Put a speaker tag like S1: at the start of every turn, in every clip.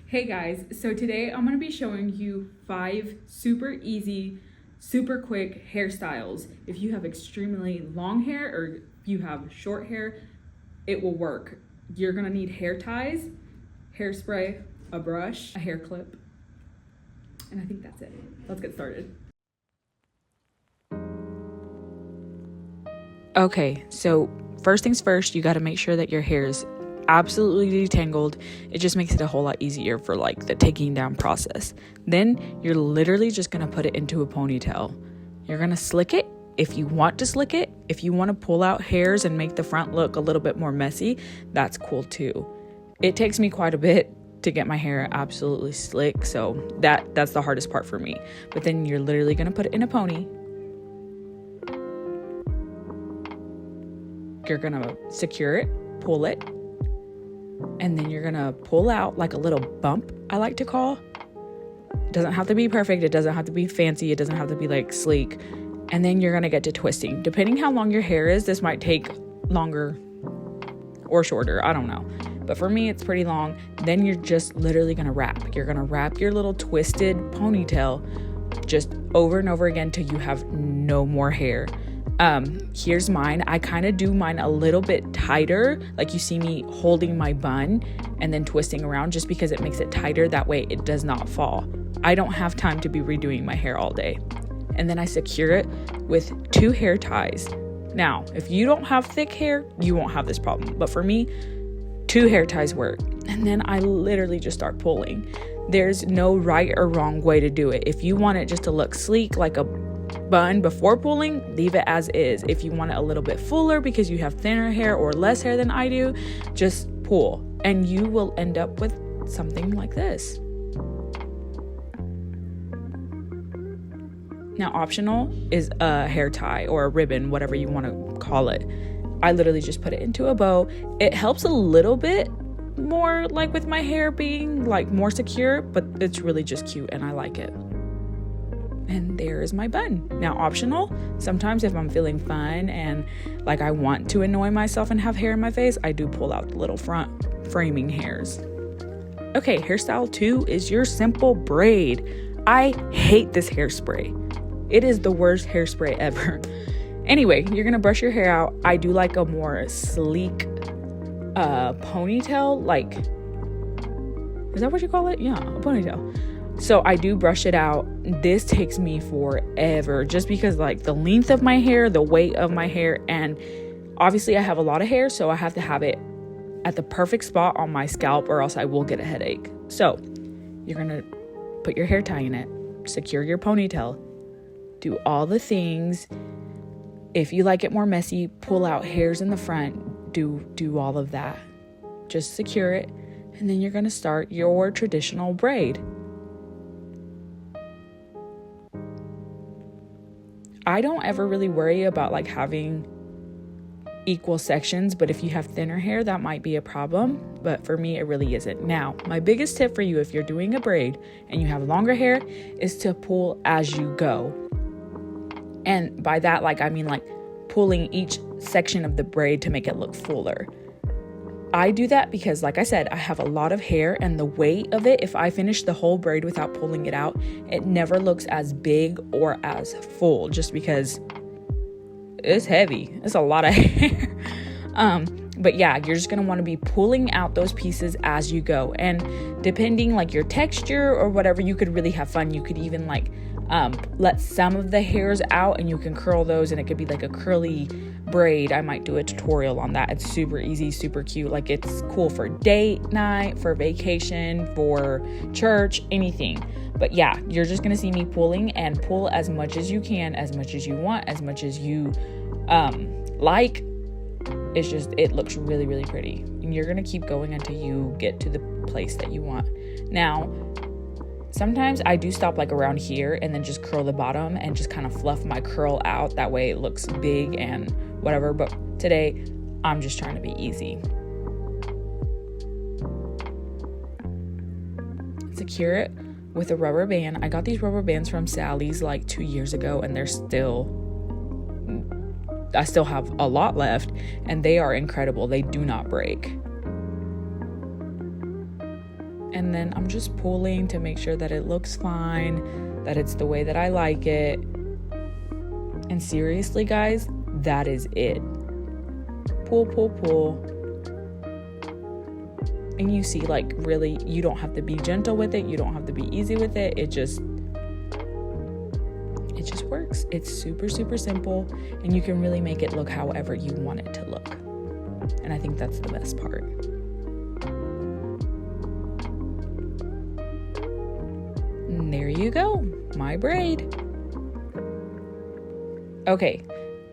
S1: Hey guys, so today I'm going to be showing you 5 super easy, super quick hairstyles. If you have extremely long hair or if you have short hair, it will work. You're going to need hair ties, hairspray, a brush, a hair clip, and I think that's it. Let's get started.
S2: Okay, so first things first, you got to make sure that your hair is absolutely detangled. It just makes it a whole lot easier for like the taking down process. Then you're literally just going to put it into a ponytail. You're going to slick it if you want to slick it. If you want to pull out hairs and make the front look a little bit more messy, that's cool too. It takes me quite a bit to get my hair absolutely slick, so that's the hardest part for me. But then you're literally going to put it in a pony. You're gonna secure it, pull it, and then you're gonna pull out like a little bump, I like to call. It doesn't have to be perfect, it doesn't have to be fancy, it doesn't have to be like sleek. And then you're gonna get to twisting. Depending how long your hair is, this might take longer or shorter, I don't know. But for me, it's pretty long. Then you're just literally gonna wrap. You're gonna wrap your little twisted ponytail just over and over again till you have no more hair. Here's mine. I kind of do mine a little bit tighter, like you see me holding my bun and then twisting around just because it makes it tighter. That way it does not fall. I don't have time to be redoing my hair all day. And then I secure it with 2 hair ties. Now, if you don't have thick hair, you won't have this problem. But for me, 2 hair ties work. And then I literally just start pulling. There's no right or wrong way to do it. If you want it just to look sleek, like a bun before pulling, leave it as is. If you want it a little bit fuller because you have thinner hair or less hair than I do, just pull and you will end up with something like this. Now, optional is a hair tie or a ribbon, whatever you want to call it. I literally just put it into a bow. It helps a little bit more, like with my hair being like more secure, but it's really just cute and I like it. And there is my bun. Now, optional, sometimes if I'm feeling fun and like I want to annoy myself and have hair in my face, I do pull out the little front framing hairs. Okay, hairstyle 2 is your simple braid. I hate this hairspray. It is the worst hairspray ever. Anyway, you're gonna brush your hair out. I do like a more sleek ponytail, like, is that what you call it? Yeah, a ponytail. So I do brush it out. This takes me forever just because like the length of my hair, the weight of my hair, and obviously I have a lot of hair, so I have to have it at the perfect spot on my scalp or else I will get a headache. So you're gonna put your hair tie in it, secure your ponytail, do all the things. If you like it more messy, pull out hairs in the front, do all of that. Just secure it, and then you're gonna start your traditional braid. I don't ever really worry about like having equal sections, but if you have thinner hair, that might be a problem. But for me, it really isn't. Now, my biggest tip for you if you're doing a braid and you have longer hair is to pull as you go. And by that, like, I mean like pulling each section of the braid to make it look fuller. I do that because, like I said, I have a lot of hair and the weight of it, if I finish the whole braid without pulling it out, it never looks as big or as full just because it's heavy. It's a lot of hair. But yeah, you're just going to want to be pulling out those pieces as you go. And depending like your texture or whatever, you could really have fun. You could even like let some of the hairs out and you can curl those and it could be like a curly braid. I might do a tutorial on that. It's super easy, super cute. Like it's cool for date night, for vacation, for church, anything. But yeah, you're just gonna see me pulling and pull as much as you can, as much as you want, as much as you like. It's just, it looks really, really pretty. And you're gonna keep going until you get to the place that you want. Now, sometimes I do stop like around here and then just curl the bottom and just kind of fluff my curl out. That way it looks big and whatever. But today I'm just trying to be easy. Secure it with a rubber band. I got these rubber bands from Sally's like 2 years ago and I still have a lot left and they are incredible. They do not break. and then I'm just pulling to make sure that it looks fine, that it's the way that I like it. And seriously, guys, that is it. Pull, pull, pull. And you see, like, really, you don't have to be gentle with it. You don't have to be easy with it. It just works. It's super, super simple, and you can really make it look however you want it to look. And I think that's the best part. And there you go, my braid. Okay,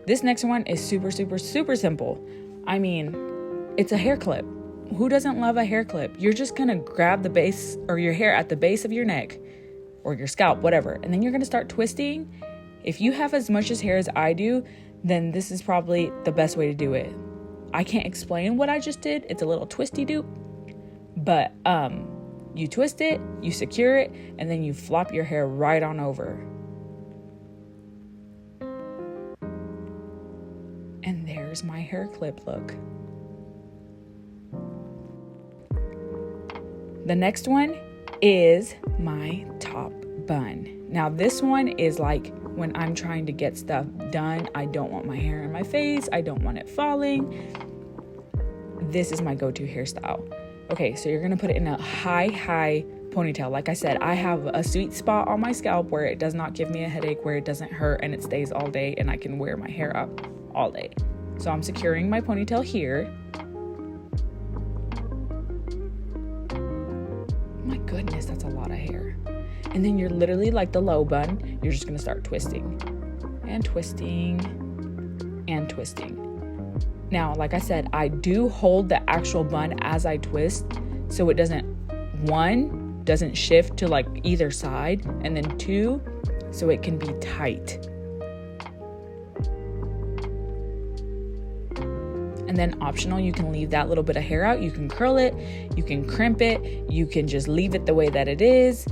S2: this next one is super, super, super simple. I mean, it's a hair clip. Who doesn't love a hair clip? You're just gonna grab the base or your hair at the base of your neck or your scalp, whatever, and then you're gonna start twisting. If you have as much hair as I do, then this is probably the best way to do it. I can't explain what I just did. It's a little twisty doop, but you twist it, you secure it, and then you flop your hair right on over. And there's my hair clip look. The next one is my top bun. Now this one is like when I'm trying to get stuff done. I don't want my hair in my face. I don't want it falling. This is my go-to hairstyle. Okay, so you're gonna put it in a high ponytail. Like I said, I have a sweet spot on my scalp where it does not give me a headache, where it doesn't hurt, and it stays all day, and I can wear my hair up all day. So I'm securing my ponytail here. My goodness, that's a lot of hair. And then you're literally like the low bun, you're just gonna start twisting and twisting and twisting. Now, like I said, I do hold the actual bun as I twist, so it doesn't shift to like either side, and then 2, so it can be tight. And then optional, you can leave that little bit of hair out. You can curl it, you can crimp it, you can just leave it the way that it is.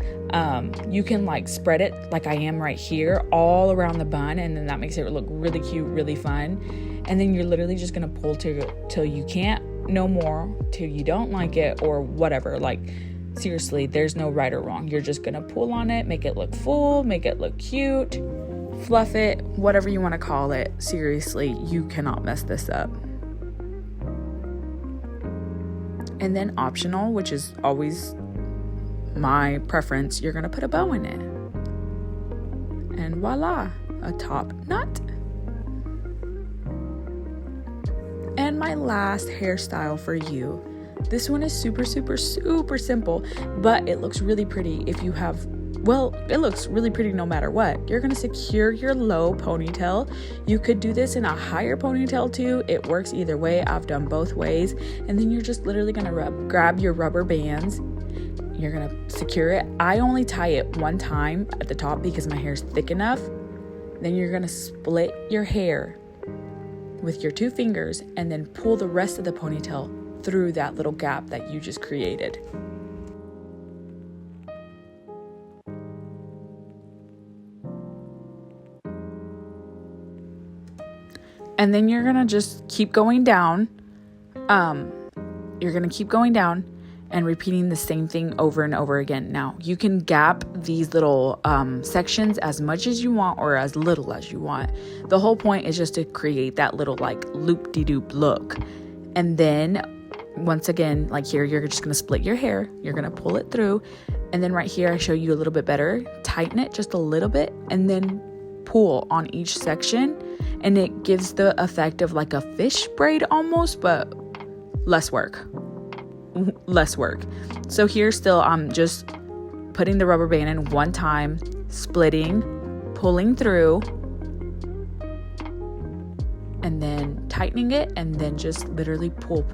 S2: You can like spread it like I am right here all around the bun, and then that makes it look really cute, really fun. And then you're literally just gonna pull till you can't no more, till you don't like it or whatever. Like seriously, there's no right or wrong. You're just gonna pull on it, make it look full, make it look cute, fluff it, whatever you want to call it. Seriously, you cannot mess this up. And then optional, which is always my preference, you're gonna put a bow in it. And voila, a top knot. And my last hairstyle for you. This one is super, super, super simple, but it looks really pretty if you have, well, it looks really pretty no matter what. You're gonna secure your low ponytail. You could do this in a higher ponytail too. It works either way. I've done both ways. And then you're just literally gonna grab your rubber bands. You're gonna secure it. I only tie it one time at the top because my hair is thick enough. Then you're gonna split your hair with your 2 fingers and then pull the rest of the ponytail through that little gap that you just created. And then you're gonna just keep going down. You're gonna keep going down and repeating the same thing over and over again. Now, you can gap these little sections as much as you want or as little as you want. The whole point is just to create that little like loop-de-doop look. And then once again, like here, you're just gonna split your hair. You're gonna pull it through. And then right here, I show you a little bit better. Tighten it just a little bit and then pull on each section. And it gives the effect of like a fish braid almost, but less work. So here still, I'm just putting the rubber band in one time, splitting, pulling through, and then tightening it, and then just literally pull.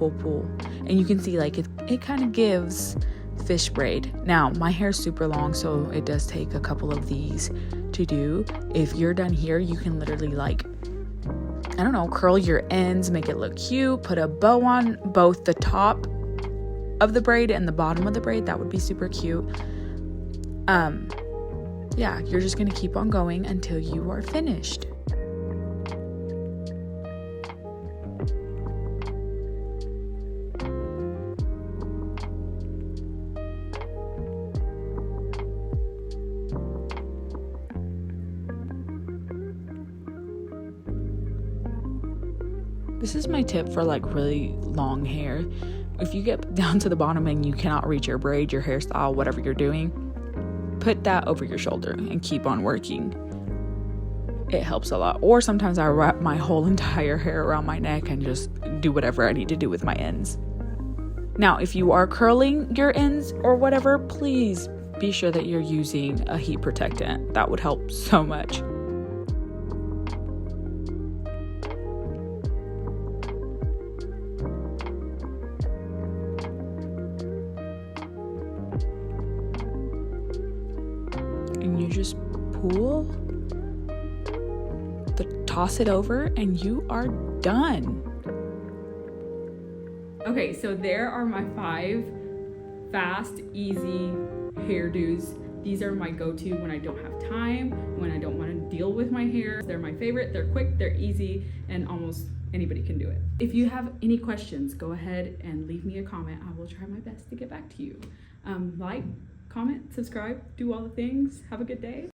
S2: And you can see like it kind of gives fish braid. Now, my hair's super long, so it does take a couple of these to do. If you're done here, you can literally like, I don't know, curl your ends, make it look cute, put a bow on both the top of the braid and the bottom of the braid. That would be super cute. Yeah, you're just gonna keep on going until you are finished. This is my tip for like really long hair. If you get down to the bottom and you cannot reach your braid, your hairstyle, whatever you're doing, put that over your shoulder and keep on working. It helps a lot. Or sometimes I wrap my whole entire hair around my neck and just do whatever I need to do with my ends. Now, if you are curling your ends or whatever, please be sure that you're using a heat protectant. That would help so much. And you just pull, toss it over, and you are done.
S1: Okay, so there are my 5 fast, easy hairdos. These are my go-to when I don't have time, when I don't want to deal with my hair. They're my favorite, they're quick, they're easy, and almost anybody can do it. If you have any questions, go ahead and leave me a comment. I will try my best to get back to you. Like, comment, subscribe, do all the things. Have a good day.